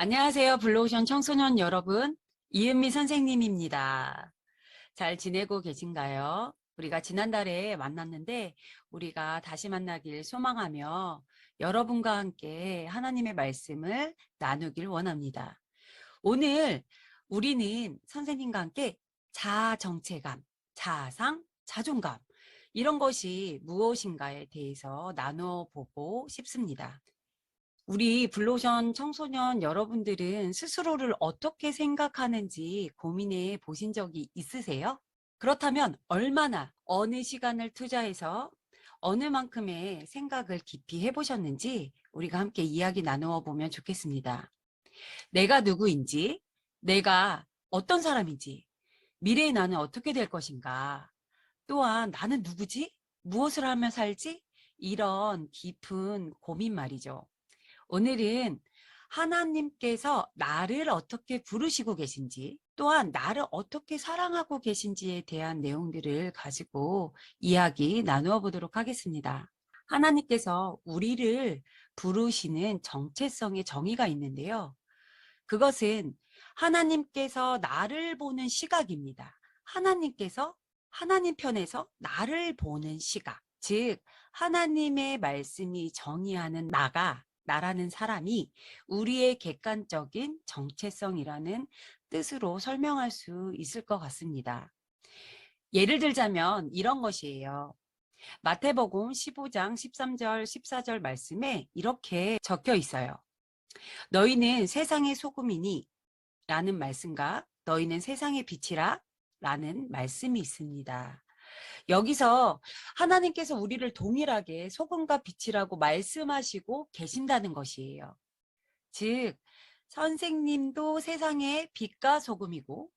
안녕하세요. 블루오션 청소년 여러분. 이은미 선생님입니다. 잘 지내고 계신가요? 우리가 지난달에 만났는데 우리가 다시 만나길 소망하며 여러분과 함께 하나님의 말씀을 나누길 원합니다. 오늘 우리는 선생님과 함께 자아 정체감, 자아상, 자존감 이런 것이 무엇인가에 대해서 나눠보고 싶습니다. 우리 블루오션 청소년 여러분들은 스스로를 어떻게 생각하는지 고민해 보신 적이 있으세요? 그렇다면 얼마나, 어느 시간을 투자해서 어느 만큼의 생각을 깊이 해보셨는지 우리가 함께 이야기 나누어 보면 좋겠습니다. 내가 누구인지, 내가 어떤 사람인지, 미래의 나는 어떻게 될 것인가, 또한 나는 누구지? 무엇을 하며 살지? 이런 깊은 고민 말이죠. 오늘은 하나님께서 나를 어떻게 부르시고 계신지, 또한 나를 어떻게 사랑하고 계신지에 대한 내용들을 가지고 이야기 나누어 보도록 하겠습니다. 하나님께서 우리를 부르시는 정체성의 정의가 있는데요. 그것은 하나님께서 나를 보는 시각입니다. 하나님께서 하나님 편에서 나를 보는 시각, 즉 하나님의 말씀이 정의하는 나라는 사람이 우리의 객관적인 정체성이라는 뜻으로 설명할 수 있을 것 같습니다. 예를 들자면 이런 것이에요. 마태복음 15장 13절 14절 말씀에 이렇게 적혀 있어요. 너희는 세상의 소금이니 라는 말씀과 너희는 세상의 빛이라 라는 말씀이 있습니다. 여기서 하나님께서 우리를 동일하게 소금과 빛이라고 말씀하시고 계신다는 것이에요. 즉 선생님도 세상의 빛과 소금이고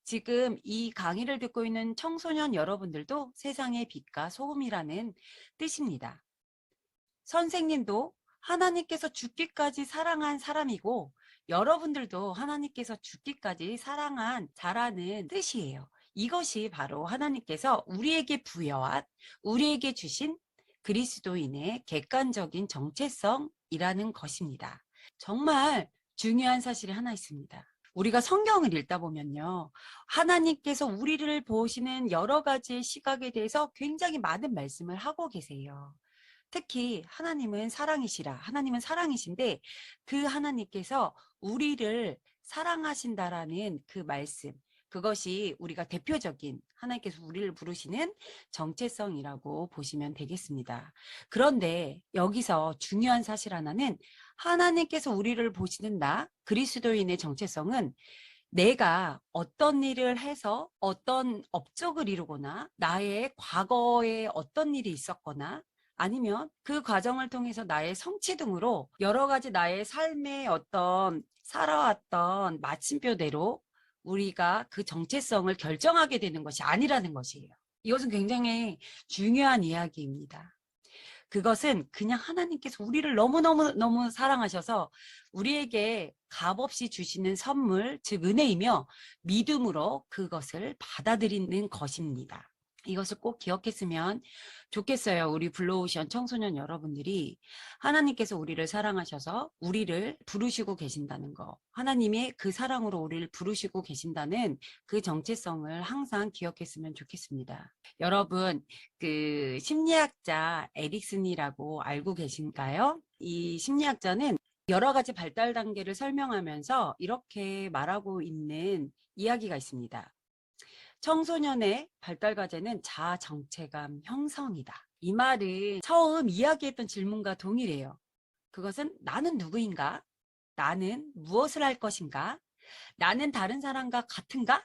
지금 이 강의를 듣고 있는 청소년 여러분들도 세상의 빛과 소금이라는 뜻입니다. 선생님도 하나님께서 죽기까지 사랑한 사람이고 여러분들도 하나님께서 죽기까지 사랑한 자라는 뜻이에요. 이것이 바로 하나님께서 우리에게 부여한, 우리에게 주신 그리스도인의 객관적인 정체성이라는 것입니다. 정말 중요한 사실이 하나 있습니다. 우리가 성경을 읽다 보면요. 하나님께서 우리를 보시는 여러 가지의 시각에 대해서 굉장히 많은 말씀을 하고 계세요. 특히 하나님은 사랑이시라. 하나님은 사랑이신데 그 하나님께서 우리를 사랑하신다라는 그 말씀, 그것이 우리가 대표적인 하나님께서 우리를 부르시는 정체성이라고 보시면 되겠습니다. 그런데 여기서 중요한 사실 하나는 하나님께서 우리를 보시는 그리스도인의 정체성은 내가 어떤 일을 해서 어떤 업적을 이루거나 나의 과거에 어떤 일이 있었거나 아니면 그 과정을 통해서 나의 성취 등으로 여러 가지 나의 삶의 어떤 살아왔던 마침표대로 우리가 그 정체성을 결정하게 되는 것이 아니라는 것이에요. 이것은 굉장히 중요한 이야기입니다. 그것은 그냥 하나님께서 우리를 너무너무 사랑하셔서 우리에게 값없이 주시는 선물, 즉 은혜이며 믿음으로 그것을 받아들이는 것입니다. 이것을 꼭 기억했으면 좋겠어요. 우리 블루오션 청소년 여러분들이 하나님께서 우리를 사랑하셔서 우리를 부르시고 계신다는 거, 하나님의 그 사랑으로 우리를 부르시고 계신다는 그 정체성을 항상 기억했으면 좋겠습니다. 여러분, 그 심리학자 에릭슨이라고 알고 계신가요? 이 심리학자는 여러 가지 발달 단계를 설명하면서 이렇게 말하고 있는 이야기가 있습니다. 청소년의 발달 과제는 자아 정체감 형성이다. 이 말은 처음 이야기했던 질문과 동일해요. 그것은 나는 누구인가? 나는 무엇을 할 것인가? 나는 다른 사람과 같은가?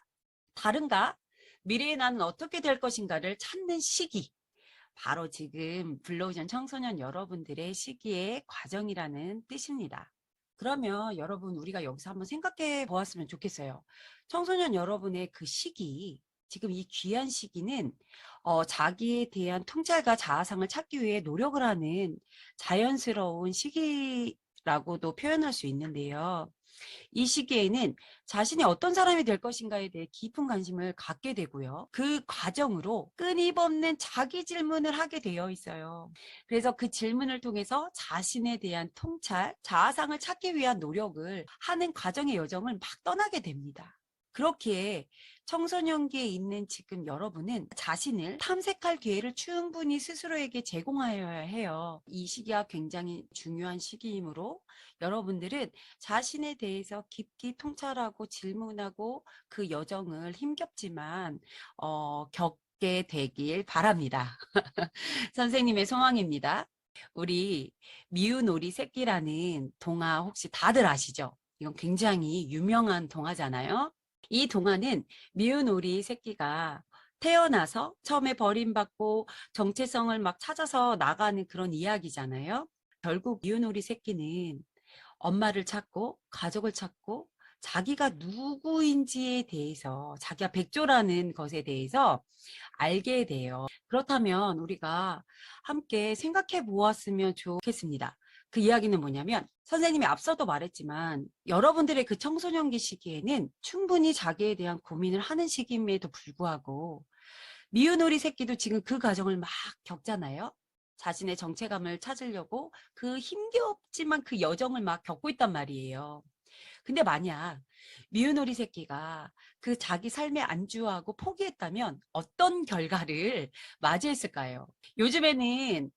다른가? 미래의 나는 어떻게 될 것인가를 찾는 시기. 바로 지금 블루오션 청소년 여러분들의 시기의 과정이라는 뜻입니다. 그러면 여러분 우리가 여기서 한번 생각해 보았으면 좋겠어요. 청소년 여러분의 그 시기, 지금 이 귀한 시기는 자기에 대한 통찰과 자아상을 찾기 위해 노력을 하는 자연스러운 시기라는 라고도 표현할 수 있는데요. 이 시기에는 자신이 어떤 사람이 될 것인가에 대해 깊은 관심을 갖게 되고요. 그 과정으로 끊임없는 자기 질문을 하게 되어 있어요. 그래서 그 질문을 통해서 자신에 대한 통찰, 자아상을 찾기 위한 노력을 하는 과정의 여정을 막 떠나게 됩니다. 그렇기에 청소년기에 있는 지금 여러분은 자신을 탐색할 기회를 충분히 스스로에게 제공하여야 해요. 이 시기가 굉장히 중요한 시기이므로 여러분들은 자신에 대해서 깊이 통찰하고 질문하고 그 여정을 힘겹지만 겪게 되길 바랍니다. 선생님의 소망입니다. 우리 미운 오리 새끼라는 동화 혹시 다들 아시죠? 이건 굉장히 유명한 동화잖아요. 이 동화는 미운 오리 새끼가 태어나서 처음에 버림받고 정체성을 막 찾아서 나가는 그런 이야기잖아요. 결국 미운 오리 새끼는 엄마를 찾고 가족을 찾고 자기가 누구인지에 대해서 자기가 백조라는 것에 대해서 알게 돼요. 그렇다면 우리가 함께 생각해 보았으면 좋겠습니다. 그 이야기는 뭐냐면 선생님이 앞서도 말했지만 여러분들의 그 청소년기 시기에는 충분히 자기에 대한 고민을 하는 시기임에도 불구하고 미운 오리 새끼도 지금 그 과정을 막 겪잖아요. 자신의 정체감을 찾으려고 그 힘겹지만 그 여정을 막 겪고 있단 말이에요. 근데 만약 미운 오리 새끼가 그 자기 삶에 안주하고 포기했다면 어떤 결과를 맞이했을까요? 요즘에는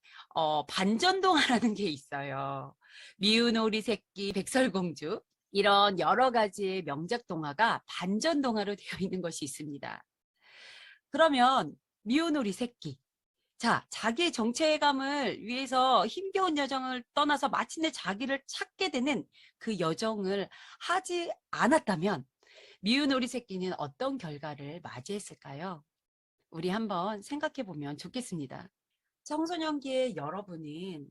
반전동화라는 게 있어요. 미운 오리 새끼, 백설공주 이런 여러 가지의 명작 동화가 반전동화로 되어 있는 것이 있습니다. 그러면 미운 오리 새끼 자, 자기의 정체감을 위해서 힘겨운 여정을 떠나서 마침내 자기를 찾게 되는 그 여정을 하지 않았다면 미운 오리 새끼는 어떤 결과를 맞이했을까요? 우리 한번 생각해 보면 좋겠습니다. 청소년기의 여러분은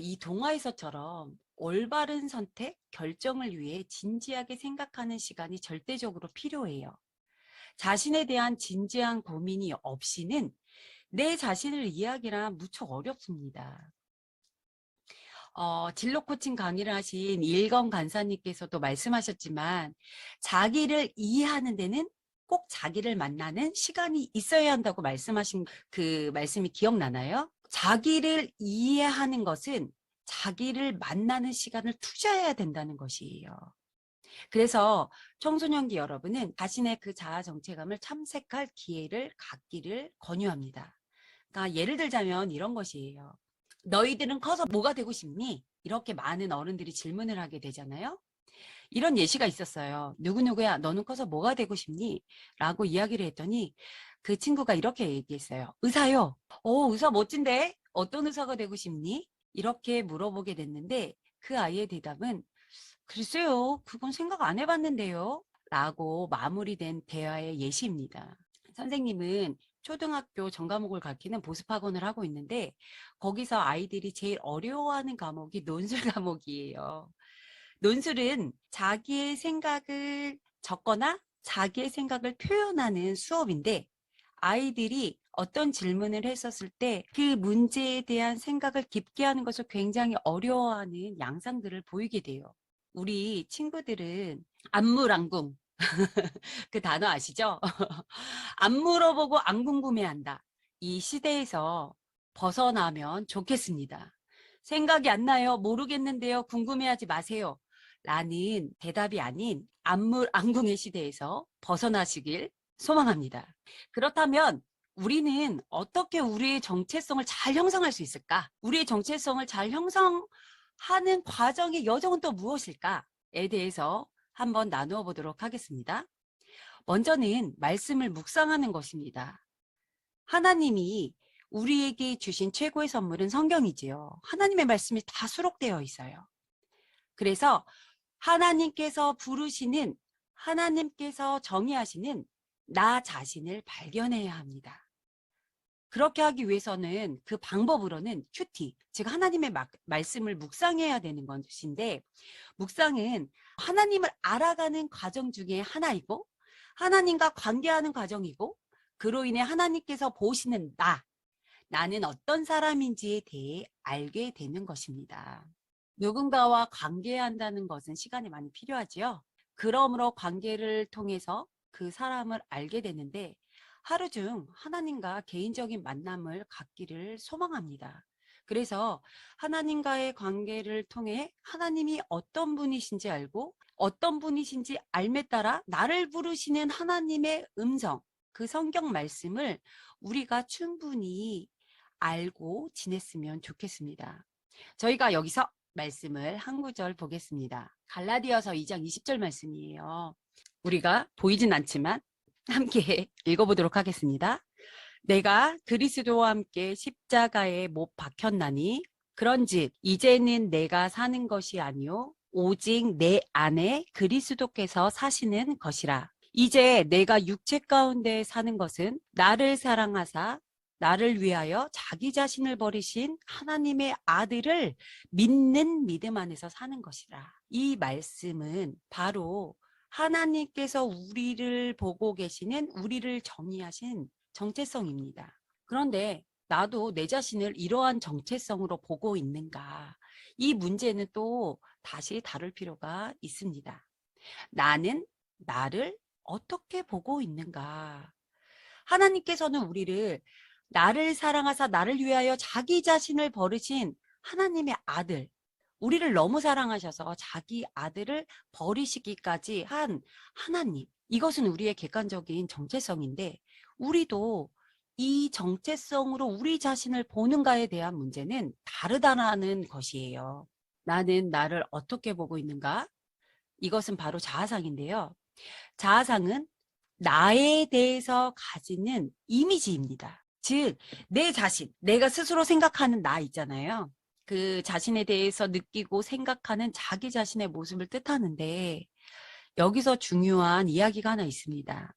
이 동화에서처럼 올바른 선택, 결정을 위해 진지하게 생각하는 시간이 절대적으로 필요해요. 자신에 대한 진지한 고민이 없이는 내 자신을 이해하기란 무척 어렵습니다. 진로 코칭 강의를 하신 일건 간사님께서도 말씀하셨지만 자기를 이해하는 데는 꼭 자기를 만나는 시간이 있어야 한다고 말씀하신 그 말씀이 기억나나요? 자기를 이해하는 것은 자기를 만나는 시간을 투자해야 된다는 것이에요. 그래서 청소년기 여러분은 자신의 그 자아 정체감을 탐색할 기회를 갖기를 권유합니다. 그러니까 예를 들자면 이런 것이에요. 너희들은 커서 뭐가 되고 싶니? 이렇게 많은 어른들이 질문을 하게 되잖아요. 이런 예시가 있었어요. 누구누구야, 너는 커서 뭐가 되고 싶니? 라고 이야기를 했더니 그 친구가 이렇게 얘기했어요. 의사요. 의사 멋진데? 어떤 의사가 되고 싶니? 이렇게 물어보게 됐는데 그 아이의 대답은 글쎄요, 그건 생각 안 해봤는데요. 라고 마무리된 대화의 예시입니다. 선생님은 초등학교 전과목을 가르치는 보습학원을 하고 있는데 거기서 아이들이 제일 어려워하는 과목이 논술 과목이에요. 논술은 자기의 생각을 적거나 자기의 생각을 표현하는 수업인데 아이들이 어떤 질문을 했었을 때 그 문제에 대한 생각을 깊게 하는 것을 굉장히 어려워하는 양상들을 보이게 돼요. 우리 친구들은 안물안궁 그 단어 아시죠? 안 물어보고 안 궁금해한다. 이 시대에서 벗어나면 좋겠습니다. 생각이 안 나요. 모르겠는데요. 궁금해하지 마세요. 라는 대답이 아닌 안물안궁의 시대에서 벗어나시길 소망합니다. 그렇다면 우리는 어떻게 우리의 정체성을 잘 형성할 수 있을까? 우리의 정체성을 잘 형성하는 과정의 여정은 또 무엇일까에 대해서 한번 나누어 보도록 하겠습니다. 먼저는 말씀을 묵상하는 것입니다. 하나님이 우리에게 주신 최고의 선물은 성경이지요. 하나님의 말씀이 다 수록되어 있어요. 그래서 하나님께서 부르시는, 하나님께서 정의하시는 나 자신을 발견해야 합니다. 그렇게 하기 위해서는 그 방법으로는 큐티, 즉 하나님의 말씀을 묵상해야 되는 것인데 묵상은 하나님을 알아가는 과정 중에 하나이고 하나님과 관계하는 과정이고 그로 인해 하나님께서 보시는 나는 어떤 사람인지에 대해 알게 되는 것입니다. 누군가와 관계한다는 것은 시간이 많이 필요하지요. 그러므로 관계를 통해서 그 사람을 알게 되는데 하루 중 하나님과 개인적인 만남을 갖기를 소망합니다. 그래서 하나님과의 관계를 통해 하나님이 어떤 분이신지 알고 어떤 분이신지 알에 따라 나를 부르시는 하나님의 음성, 그 성경 말씀을 우리가 충분히 알고 지냈으면 좋겠습니다. 저희가 여기서 말씀을 한 구절 보겠습니다. 갈라디아서 2장 20절 말씀이에요. 우리가 보이진 않지만 함께 읽어보도록 하겠습니다. 내가 그리스도와 함께 십자가에 못 박혔나니 그런즉 이제는 내가 사는 것이 아니요 오직 내 안에 그리스도께서 사시는 것이라. 이제 내가 육체 가운데 사는 것은 나를 사랑하사 나를 위하여 자기 자신을 버리신 하나님의 아들을 믿는 믿음 안에서 사는 것이라. 이 말씀은 바로 하나님께서 우리를 보고 계시는 우리를 정의하신 정체성입니다. 그런데 나도 내 자신을 이러한 정체성으로 보고 있는가? 이 문제는 또 다시 다룰 필요가 있습니다. 나는 나를 어떻게 보고 있는가? 하나님께서는 우리를 나를 사랑하사 나를 위하여 자기 자신을 버리신 하나님의 아들, 우리를 너무 사랑하셔서 자기 아들을 버리시기까지 한 하나님. 이것은 우리의 객관적인 정체성인데 우리도 이 정체성으로 우리 자신을 보는가에 대한 문제는 다르다는 것이에요. 나는 나를 어떻게 보고 있는가? 이것은 바로 자아상인데요. 자아상은 나에 대해서 가지는 이미지입니다. 즉, 내 자신, 내가 스스로 생각하는 나 있잖아요. 그 자신에 대해서 느끼고 생각하는 자기 자신의 모습을 뜻하는데 여기서 중요한 이야기가 하나 있습니다.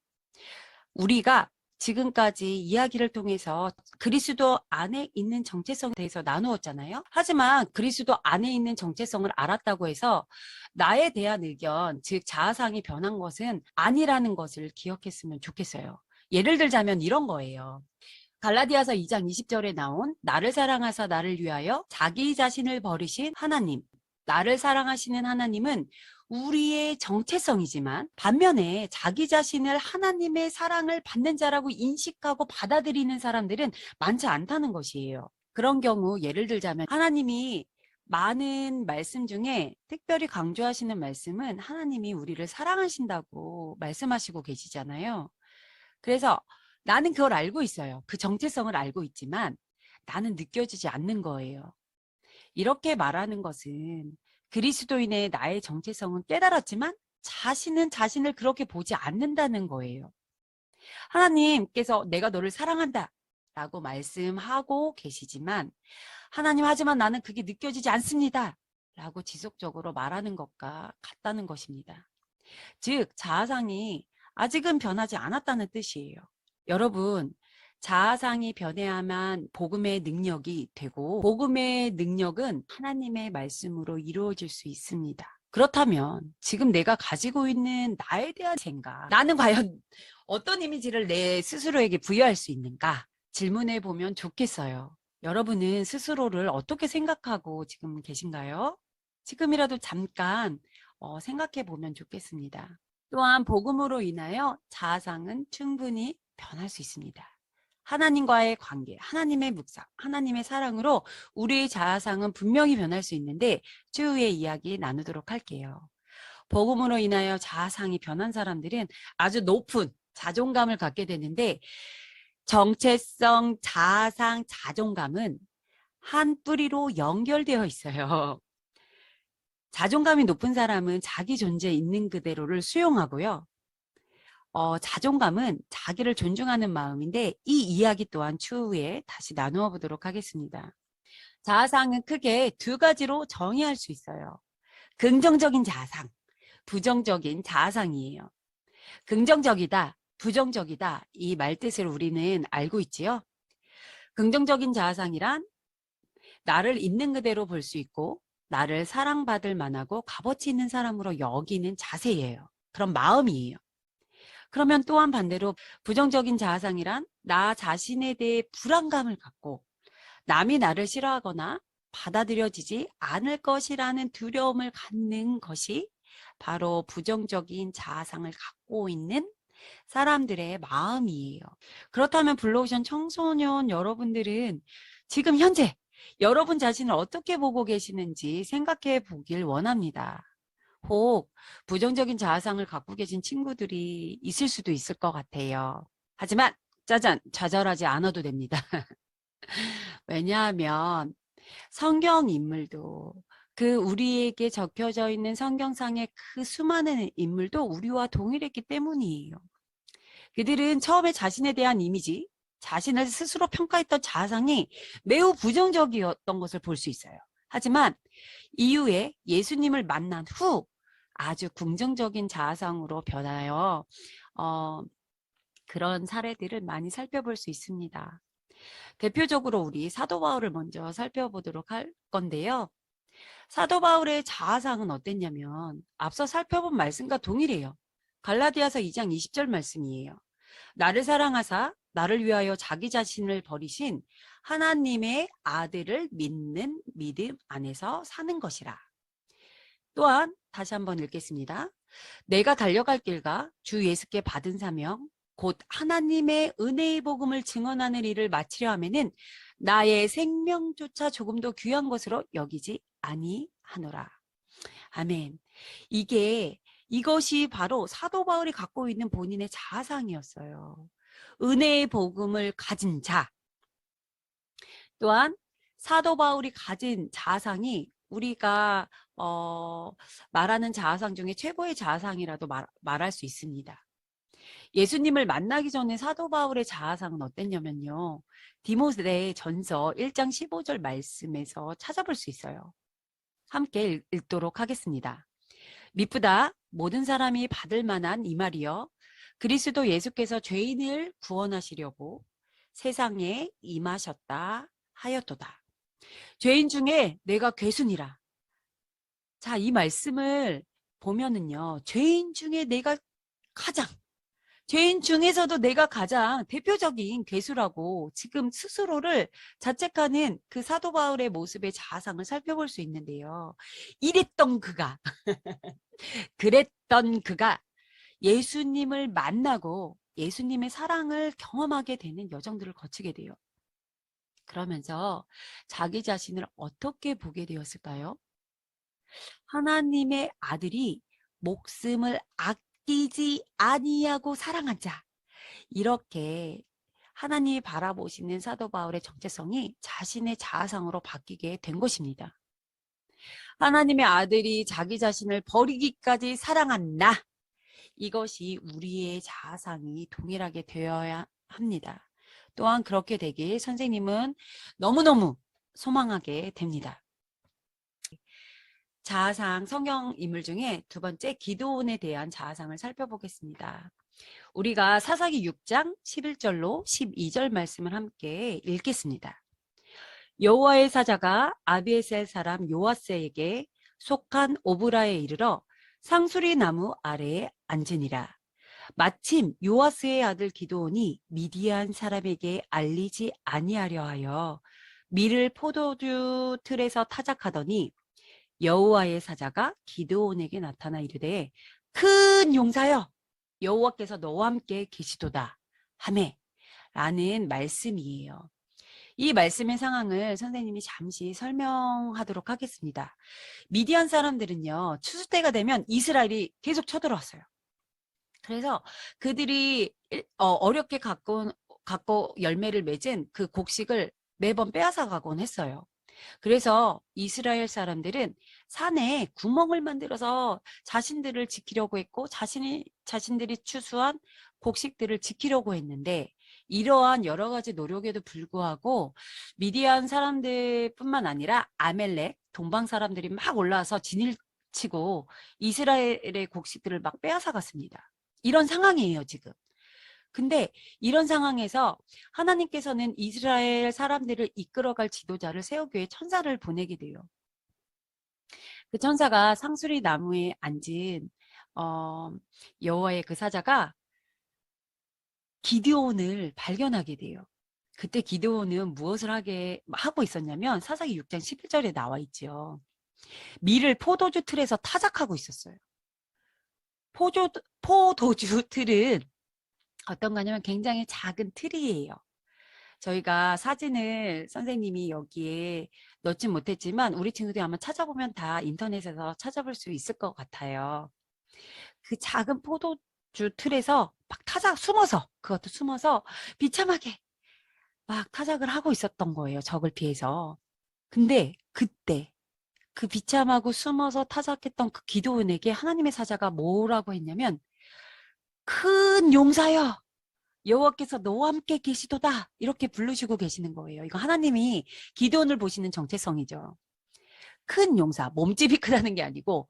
우리가 지금까지 이야기를 통해서 그리스도 안에 있는 정체성에 대해서 나누었잖아요. 하지만 그리스도 안에 있는 정체성을 알았다고 해서 나에 대한 의견, 즉 자아상이 변한 것은 아니라는 것을 기억했으면 좋겠어요. 예를 들자면 이런 거예요. 갈라디아서 2장 20절에 나온 나를 사랑하사 나를 위하여 자기 자신을 버리신 하나님. 나를 사랑하시는 하나님은 우리의 정체성이지만 반면에 자기 자신을 하나님의 사랑을 받는 자라고 인식하고 받아들이는 사람들은 많지 않다는 것이에요. 그런 경우 예를 들자면 하나님이 많은 말씀 중에 특별히 강조하시는 말씀은 하나님이 우리를 사랑하신다고 말씀하시고 계시잖아요. 그래서 나는 그걸 알고 있어요. 그 정체성을 알고 있지만 나는 느껴지지 않는 거예요. 이렇게 말하는 것은 그리스도인의 나의 정체성은 깨달았지만 자신은 자신을 그렇게 보지 않는다는 거예요. 하나님께서 내가 너를 사랑한다 라고 말씀하고 계시지만 하나님 하지만 나는 그게 느껴지지 않습니다 라고 지속적으로 말하는 것과 같다는 것입니다. 즉 자아상이 아직은 변하지 않았다는 뜻이에요. 여러분, 자아상이 변해야만 복음의 능력이 되고 복음의 능력은 하나님의 말씀으로 이루어질 수 있습니다. 그렇다면 지금 내가 가지고 있는 나에 대한 생각, 나는 과연 어떤 이미지를 내 스스로에게 부여할 수 있는가? 질문해 보면 좋겠어요. 여러분은 스스로를 어떻게 생각하고 지금 계신가요? 지금이라도 잠깐 생각해 보면 좋겠습니다. 또한 복음으로 인하여 자아상은 충분히 변할 수 있습니다. 하나님과의 관계, 하나님의 묵상, 하나님의 사랑으로 우리의 자아상은 분명히 변할 수 있는데 추후에 이야기 나누도록 할게요. 복음으로 인하여 자아상이 변한 사람들은 아주 높은 자존감을 갖게 되는데 정체성, 자아상, 자존감은 한 뿌리로 연결되어 있어요. 자존감이 높은 사람은 자기 존재 있는 그대로를 수용하고요. 자존감은 자기를 존중하는 마음인데 이 이야기 또한 추후에 다시 나누어 보도록 하겠습니다. 자아상은 크게 두 가지로 정의할 수 있어요. 긍정적인 자아상, 부정적인 자아상이에요. 긍정적이다, 부정적이다 이 말뜻을 우리는 알고 있지요. 긍정적인 자아상이란 나를 있는 그대로 볼 수 있고 나를 사랑받을 만하고 값어치 있는 사람으로 여기는 자세예요. 그런 마음이에요. 그러면 또한 반대로 부정적인 자아상이란 나 자신에 대해 불안감을 갖고 남이 나를 싫어하거나 받아들여지지 않을 것이라는 두려움을 갖는 것이 바로 부정적인 자아상을 갖고 있는 사람들의 마음이에요. 그렇다면 블루오션 청소년 여러분들은 지금 현재 여러분 자신을 어떻게 보고 계시는지 생각해 보길 원합니다. 혹 부정적인 자아상을 갖고 계신 친구들이 있을 수도 있을 것 같아요. 하지만 짜잔, 좌절하지 않아도 됩니다. 왜냐하면 성경 인물도 그 우리에게 적혀져 있는 성경상의 그 수많은 인물도 우리와 동일했기 때문이에요. 그들은 처음에 자신에 대한 이미지, 자신을 스스로 평가했던 자아상이 매우 부정적이었던 것을 볼 수 있어요. 하지만 이후에 예수님을 만난 후 아주 긍정적인 자아상으로 변하여 그런 사례들을 많이 살펴볼 수 있습니다. 대표적으로 우리 사도 바울을 먼저 살펴보도록 할 건데요. 사도 바울의 자아상은 어땠냐면 앞서 살펴본 말씀과 동일해요. 갈라디아서 2장 20절 말씀이에요. 나를 사랑하사 나를 위하여 자기 자신을 버리신 하나님의 아들을 믿는 믿음 안에서 사는 것이라. 또한 다시 한번 읽겠습니다. 내가 달려갈 길과 주 예수께 받은 사명 곧 하나님의 은혜의 복음을 증언하는 일을 마치려 하면은 나의 생명조차 조금도 귀한 것으로 여기지 아니하노라. 아멘. 이것이 바로 사도 바울이 갖고 있는 본인의 자아상이었어요. 은혜의 복음을 가진 자. 또한 사도 바울이 가진 자아상이 우리가 말하는 자아상 중에 최고의 자아상이라도 말할 수 있습니다. 예수님을 만나기 전에 사도 바울의 자아상은 어땠냐면요. 디모데 전서 1장 15절 말씀에서 찾아볼 수 있어요. 함께 읽도록 하겠습니다. 미쁘다 모든 사람이 받을 만한 이 말이여 그리스도 예수께서 죄인을 구원하시려고 세상에 임하셨다 하였도다. 죄인 중에 내가 괴순이라. 자, 이 말씀을 보면은요. 죄인 중에 내가 죄인 중에서도 내가 가장 대표적인 괴수라고 지금 스스로를 자책하는 그 사도 바울의 모습의 자아상을 살펴볼 수 있는데요. 그랬던 그가 예수님을 만나고 예수님의 사랑을 경험하게 되는 여정들을 거치게 돼요. 그러면서 자기 자신을 어떻게 보게 되었을까요? 하나님의 아들이 목숨을 아끼지 아니하고 사랑한 자. 이렇게 하나님이 바라보시는 사도 바울의 정체성이 자신의 자아상으로 바뀌게 된 것입니다. 하나님의 아들이 자기 자신을 버리기까지 사랑한 나. 이것이 우리의 자아상이 동일하게 되어야 합니다. 또한 그렇게 되길 선생님은 너무너무 소망하게 됩니다. 자아상 성경 인물 중에 두 번째 기드온에 대한 자아상을 살펴보겠습니다. 우리가 사사기 6장 11절로 12절 말씀을 함께 읽겠습니다. 여호와의 사자가 아비에셀 사람 요아스에게 속한 오브라에 이르러 상수리 나무 아래에 앉으니라. 마침 요아스의 아들 기드온이 미디안 사람에게 알리지 아니하려 하여 밀을 포도주 틀에서 타작하더니 여호와의 사자가 기드온에게 나타나 이르되 큰 용사여 여호와께서 너와 함께 계시도다 하매 라는 말씀이에요. 이 말씀의 상황을 선생님이 잠시 설명하도록 하겠습니다. 미디안 사람들은요. 추수 때가 되면 이스라엘이 계속 쳐들어왔어요. 그래서 그들이 어렵게 갖고 열매를 맺은 그 곡식을 매번 빼앗아 가곤 했어요. 그래서 이스라엘 사람들은 산에 구멍을 만들어서 자신들을 지키려고 했고 자신들이 추수한 곡식들을 지키려고 했는데 이러한 여러 가지 노력에도 불구하고 미디안 사람들뿐만 아니라 아멜렉 동방 사람들이 막 올라와서 진일치고 이스라엘의 곡식들을 막 빼앗아 갔습니다. 이런 상황이에요, 지금. 근데 이런 상황에서 하나님께서는 이스라엘 사람들을 이끌어갈 지도자를 세우기 위해 천사를 보내게 돼요. 그 천사가 상수리 나무에 앉은 여호와의 그 사자가 기드온을 발견하게 돼요. 그때 기드온은 무엇을 하고 있었냐면 사사기 6장 11절에 나와 있죠. 밀을 포도주 틀에서 타작하고 있었어요. 포도주 틀은 어떤 거냐면 굉장히 작은 틀이에요. 저희가 사진을 선생님이 여기에 넣지 못했지만 우리 친구들이 아마 찾아보면 다 인터넷에서 찾아볼 수 있을 것 같아요. 그 작은 포도주 틀에서 막 그것도 숨어서 비참하게 막 타작을 하고 있었던 거예요. 적을 피해서. 근데 그때 그 비참하고 숨어서 타작했던 그 기드온에게 하나님의 사자가 뭐라고 했냐면 큰 용사여 여호와께서 너와 함께 계시도다 이렇게 부르시고 계시는 거예요. 이거 하나님이 기드온을 보시는 정체성이죠. 큰 용사, 몸집이 크다는 게 아니고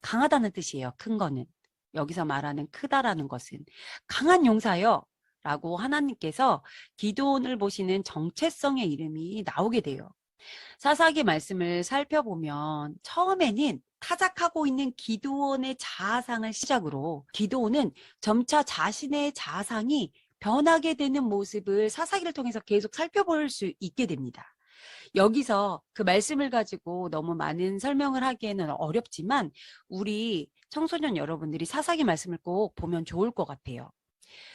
강하다는 뜻이에요. 큰 거는. 여기서 말하는 크다라는 것은 강한 용사여 라고 하나님께서 기드온을 보시는 정체성의 이름이 나오게 돼요. 사사기 말씀을 살펴보면 처음에는 타작하고 있는 기드온의 자아상을 시작으로 기드온은 점차 자신의 자아상이 변하게 되는 모습을 사사기를 통해서 계속 살펴볼 수 있게 됩니다. 여기서 그 말씀을 가지고 너무 많은 설명을 하기에는 어렵지만 우리 청소년 여러분들이 사사기 말씀을 꼭 보면 좋을 것 같아요.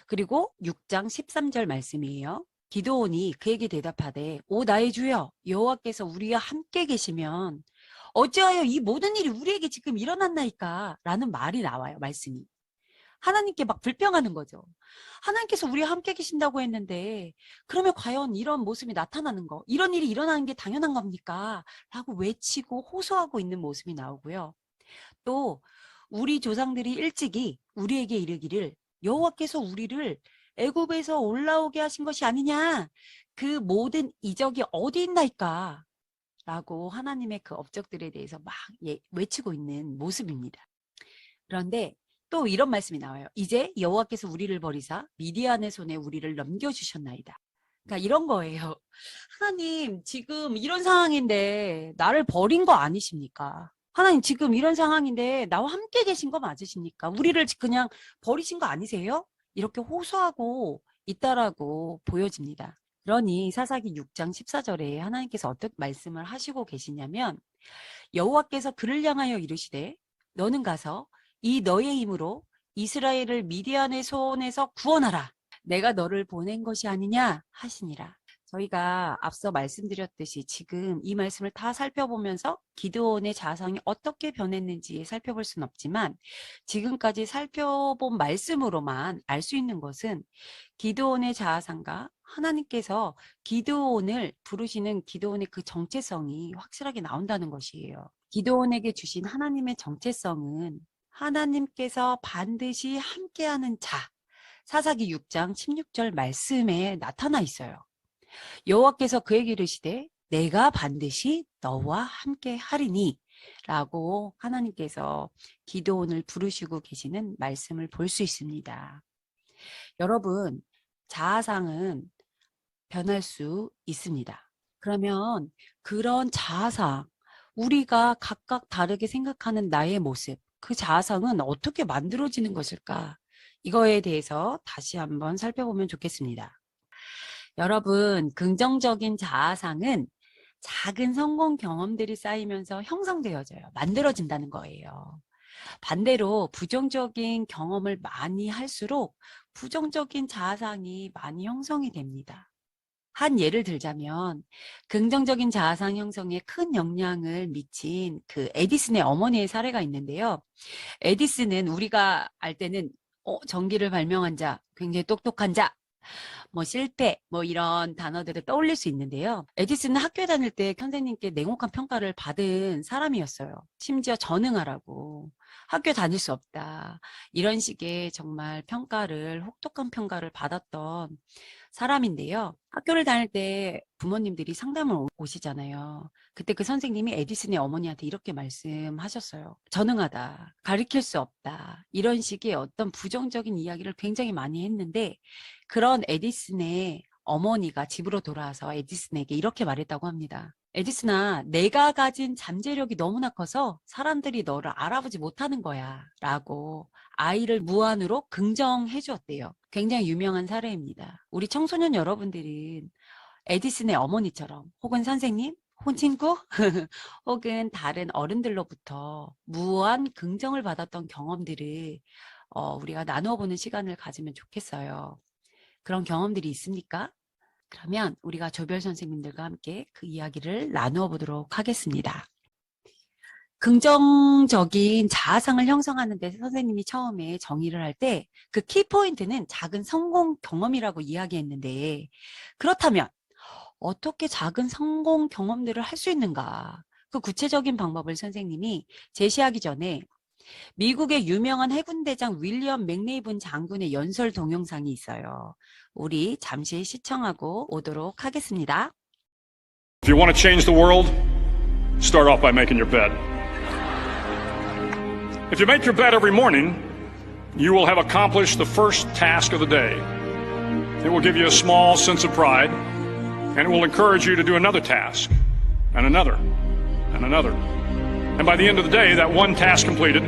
그리고 6장 13절 말씀이에요. 기드온이 그에게 대답하되 오 나의 주여 여호와께서 우리와 함께 계시면 어찌하여 이 모든 일이 우리에게 지금 일어났나이까 라는 말이 나와요. 말씀이. 하나님께 막 불평하는 거죠. 하나님께서 우리와 함께 계신다고 했는데 그러면 과연 이런 모습이 나타나는 거 이런 일이 일어나는 게 당연한 겁니까? 라고 외치고 호소하고 있는 모습이 나오고요. 또 우리 조상들이 일찍이 우리에게 이르기를 여호와께서 우리를 애굽에서 올라오게 하신 것이 아니냐 그 모든 이적이 어디 있나이까 라고 하나님의 그 업적들에 대해서 막 외치고 있는 모습입니다. 그런데 또 이런 말씀이 나와요. 이제 여호와께서 우리를 버리사 미디안의 손에 우리를 넘겨주셨나이다. 그러니까 이런 거예요. 하나님 지금 이런 상황인데 나를 버린 거 아니십니까? 하나님 지금 이런 상황인데 나와 함께 계신 거 맞으십니까? 우리를 그냥 버리신 거 아니세요? 이렇게 호소하고 있다라고 보여집니다. 그러니 사사기 6장 14절에 하나님께서 어떤 말씀을 하시고 계시냐면 여호와께서 그를 향하여 이르시되 너는 가서 이 너의 힘으로 이스라엘을 미디안의 손에서 구원하라. 내가 너를 보낸 것이 아니냐 하시니라. 저희가 앞서 말씀드렸듯이 지금 이 말씀을 다 살펴보면서 기드온의 자상이 어떻게 변했는지 살펴볼 수는 없지만 지금까지 살펴본 말씀으로만 알 수 있는 것은 기드온의 자아상과 하나님께서 기드온을 부르시는 기드온의 그 정체성이 확실하게 나온다는 것이에요. 기드온에게 주신 하나님의 정체성은 하나님께서 반드시 함께하는 자, 사사기 6장 16절 말씀에 나타나 있어요. 여호와께서 그에게 이르시되 내가 반드시 너와 함께 하리니 라고 하나님께서 기드온을 부르시고 계시는 말씀을 볼 수 있습니다. 여러분, 자아상은 변할 수 있습니다. 그러면 그런 자아상, 우리가 각각 다르게 생각하는 나의 모습, 그 자아상은 어떻게 만들어지는 것일까? 이거에 대해서 다시 한번 살펴보면 좋겠습니다. 여러분, 긍정적인 자아상은 작은 성공 경험들이 쌓이면서 형성되어져요. 만들어진다는 거예요. 반대로 부정적인 경험을 많이 할수록 부정적인 자아상이 많이 형성이 됩니다. 한 예를 들자면 긍정적인 자아상 형성에 큰 영향을 미친 그 에디슨의 어머니의 사례가 있는데요. 에디슨은 우리가 알 때는 전기를 발명한 자, 굉장히 똑똑한 자, 뭐 실패, 뭐 이런 단어들을 떠올릴 수 있는데요. 에디슨은 학교에 다닐 때 선생님께 냉혹한 평가를 받은 사람이었어요. 심지어 전응하라고. 학교 다닐 수 없다. 이런 식의 정말 혹독한 평가를 받았던 사람인데요. 학교를 다닐 때 부모님들이 상담을 오시잖아요. 그때 그 선생님이 에디슨의 어머니한테 이렇게 말씀하셨어요. 전응하다, 가르칠 수 없다, 이런 식의 어떤 부정적인 이야기를 굉장히 많이 했는데 그런 에디슨의 어머니가 집으로 돌아와서 에디슨에게 이렇게 말했다고 합니다. 에디슨아, 내가 가진 잠재력이 너무나 커서 사람들이 너를 알아보지 못하는 거야. 라고 아이를 무한으로 긍정해 주었대요. 굉장히 유명한 사례입니다. 우리 청소년 여러분들은 에디슨의 어머니처럼 혹은 선생님, 혹은 친구, 혹은 다른 어른들로부터 무한 긍정을 받았던 경험들을 우리가 나누어 보는 시간을 가지면 좋겠어요. 그런 경험들이 있습니까? 그러면 우리가 조별 선생님들과 함께 그 이야기를 나누어 보도록 하겠습니다. 긍정적인 자아상을 형성하는 데 선생님이 처음에 정의를 할 때 그 키포인트는 작은 성공 경험이라고 이야기했는데, 그렇다면 어떻게 작은 성공 경험들을 할 수 있는가? 그 구체적인 방법을 선생님이 제시하기 전에 미국의 유명한 해군대장 윌리엄 맥네이븐 장군의 연설 동영상이 있어요. 우리 잠시 시청하고 오도록 하겠습니다. If you want to change the world, start off by making your bed. If you make your bed every morning, you will have accomplished the first task of the day. It will give you a small sense of pride, and it will encourage you to do another task, and another, and another. And by the end of the day, that one task completed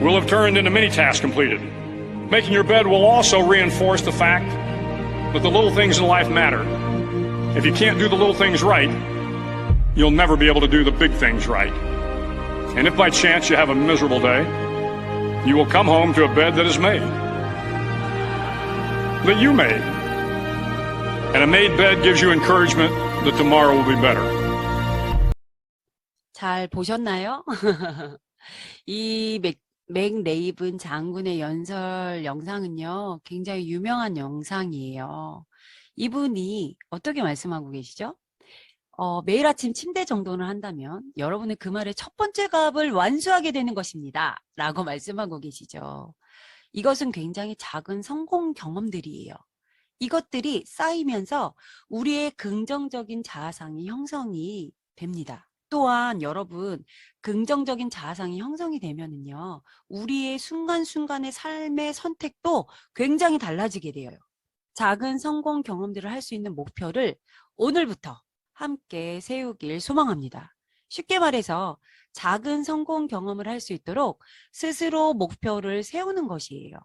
will have turned into many tasks completed. Making your bed will also reinforce the fact that the little things in life matter. If you can't do the little things right, you'll never be able to do the big things right. And if by chance you have a miserable day, you will come home to a bed that is made, that you made. And a made bed gives you encouragement that tomorrow will be better. 잘 보셨나요? 이 맥네이븐 장군의 연설 영상은요, 굉장히 유명한 영상이에요. 이분이 어떻게 말씀하고 계시죠? 매일 아침 침대 정돈을 한다면 여러분은 그 말의 첫 번째 값을 완수하게 되는 것입니다. 라고 말씀하고 계시죠. 이것은 굉장히 작은 성공 경험들이에요. 이것들이 쌓이면서 우리의 긍정적인 자아상이 형성이 됩니다. 또한 여러분, 긍정적인 자아상이 형성이 되면은요, 우리의 순간순간의 삶의 선택도 굉장히 달라지게 돼요. 작은 성공 경험들을 할 수 있는 목표를 오늘부터 함께 세우길 소망합니다. 쉽게 말해서 작은 성공 경험을 할 수 있도록 스스로 목표를 세우는 것이에요.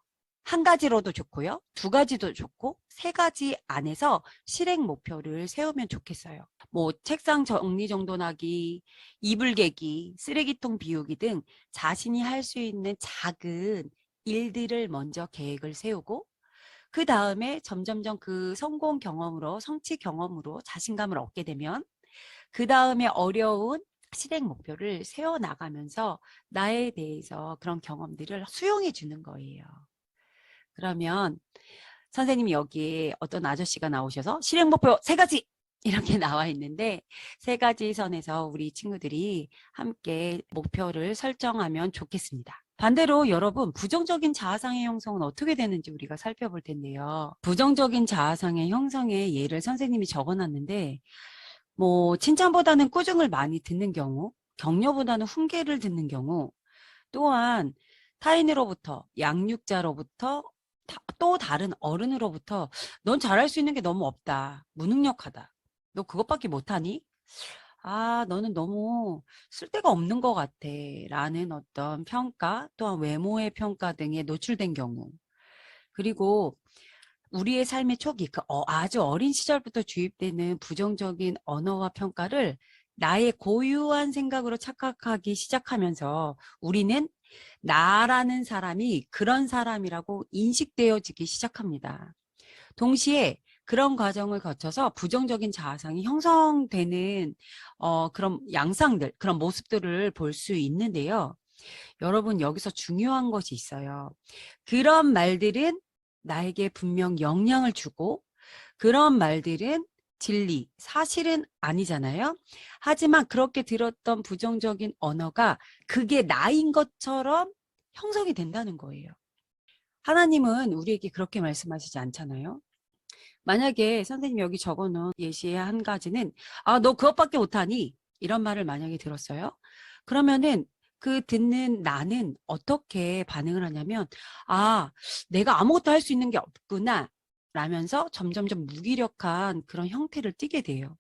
한 가지로도 좋고요. 두 가지도 좋고 세 가지 안에서 실행 목표를 세우면 좋겠어요. 뭐 책상 정리정돈하기, 이불 개기, 쓰레기통 비우기 등 자신이 할 수 있는 작은 일들을 먼저 계획을 세우고 그 다음에 점점점 그 성공 경험으로 성취 경험으로 자신감을 얻게 되면 그 다음에 어려운 실행 목표를 세워나가면서 나에 대해서 그런 경험들을 수용해 주는 거예요. 그러면 선생님이 여기에 어떤 아저씨가 나오셔서 실행 목표 3가지 이렇게 나와 있는데 3가지 선에서 우리 친구들이 함께 목표를 설정하면 좋겠습니다. 반대로 여러분, 부정적인 자아상의 형성은 어떻게 되는지 우리가 살펴볼 텐데요. 부정적인 자아상의 형성의 예를 선생님이 적어놨는데 뭐 칭찬보다는 꾸중을 많이 듣는 경우, 격려보다는 훈계를 듣는 경우, 또한 타인으로부터, 양육자로부터, 또 다른 어른으로부터 넌 잘할 수 있는 게 너무 없다. 무능력하다. 너 그것밖에 못하니? 아, 너는 너무 쓸데가 없는 것 같아. 라는 어떤 평가, 또한 외모의 평가 등에 노출된 경우. 그리고 우리의 삶의 초기, 아주 어린 시절부터 주입되는 부정적인 언어와 평가를 나의 고유한 생각으로 착각하기 시작하면서 우리는 나라는 사람이 그런 사람이라고 인식되어지기 시작합니다. 동시에 그런 과정을 거쳐서 부정적인 자아상이 형성되는 그런 양상들, 그런 모습들을 볼 수 있는데요. 여러분, 여기서 중요한 것이 있어요. 그런 말들은 나에게 분명 영향을 주고 그런 말들은 진리, 사실은 아니잖아요. 하지만 그렇게 들었던 부정적인 언어가 그게 나인 것처럼 형성이 된다는 거예요. 하나님은 우리에게 그렇게 말씀하시지 않잖아요. 만약에 선생님 여기 적어놓은 예시의 한 가지는 너 그것밖에 못하니? 이런 말을 만약에 들었어요. 그러면은 그 듣는 나는 어떻게 반응을 하냐면 내가 아무것도 할 수 있는 게 없구나 라면서 점점점 무기력한 그런 형태를 띠게 돼요.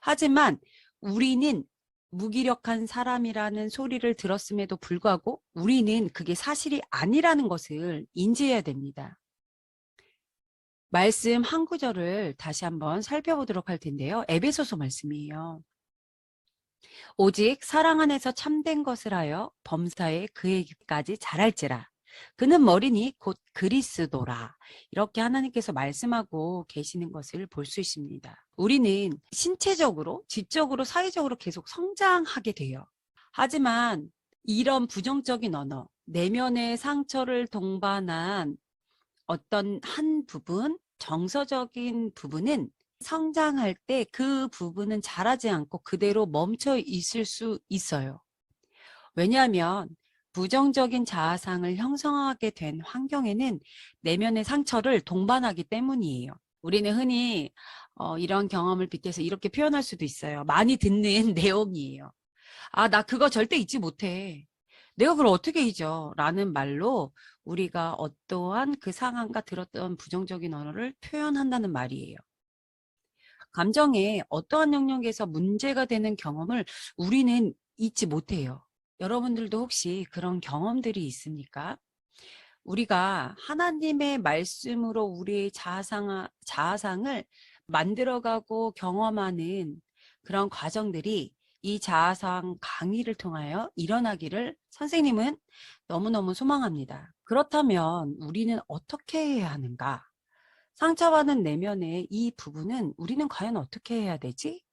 하지만 우리는 무기력한 사람이라는 소리를 들었음에도 불구하고 우리는 그게 사실이 아니라는 것을 인지해야 됩니다. 말씀 한 구절을 다시 한번 살펴보도록 할 텐데요. 에베소서 말씀이에요. 오직 사랑 안에서 참된 것을 하여 범사에 그에게까지 자랄지라. 그는 머리니 곧 그리스도라. 이렇게 하나님께서 말씀하고 계시는 것을 볼 수 있습니다. 우리는 신체적으로, 지적으로, 사회적으로 계속 성장하게 돼요. 하지만 이런 부정적인 언어, 내면의 상처를 동반한 어떤 한 부분, 정서적인 부분은 성장할 때 그 부분은 자라지 않고 그대로 멈춰 있을 수 있어요. 왜냐하면 부정적인 자아상을 형성하게 된 환경에는 내면의 상처를 동반하기 때문이에요. 우리는 흔히 이런 경험을 빗대서 이렇게 표현할 수도 있어요. 많이 듣는 내용이에요. 아, 나 그거 절대 잊지 못해. 내가 그걸 어떻게 잊어? 라는 말로 우리가 어떠한 그 상황과 들었던 부정적인 언어를 표현한다는 말이에요. 감정에 어떠한 영역에서 문제가 되는 경험을 우리는 잊지 못해요. 여러분들도 혹시 그런 경험들이 있습니까? 우리가 하나님의 말씀으로 우리의 자아상을 만들어가고 경험하는 그런 과정들이 이 자아상 강의를 통하여 일어나기를 선생님은 너무너무 소망합니다. 그렇다면 우리는 어떻게 해야 하는가? 상처받은 내면의 이 부분은 우리는 과연 어떻게 해야 되지?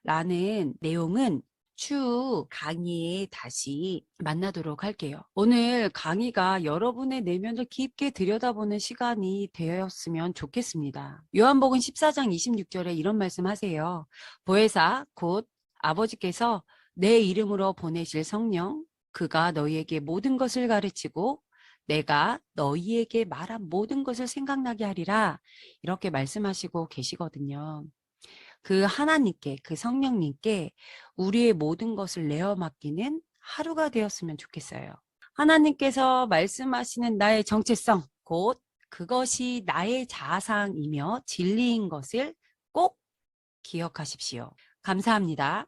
라는 내용은 추후 강의에 다시 만나도록 할게요. 오늘 강의가 여러분의 내면을 깊게 들여다보는 시간이 되었으면 좋겠습니다. 요한복음 14장 26절에 이런 말씀 하세요. 보혜사 곧 아버지께서 내 이름으로 보내실 성령 그가 너희에게 모든 것을 가르치고 내가 너희에게 말한 모든 것을 생각나게 하리라 이렇게 말씀하시고 계시거든요. 그 하나님께 그 성령님께 우리의 모든 것을 내어 맡기는 하루가 되었으면 좋겠어요. 하나님께서 말씀하시는 나의 정체성 곧 그것이 나의 자아상이며 진리인 것을 꼭 기억하십시오. 감사합니다.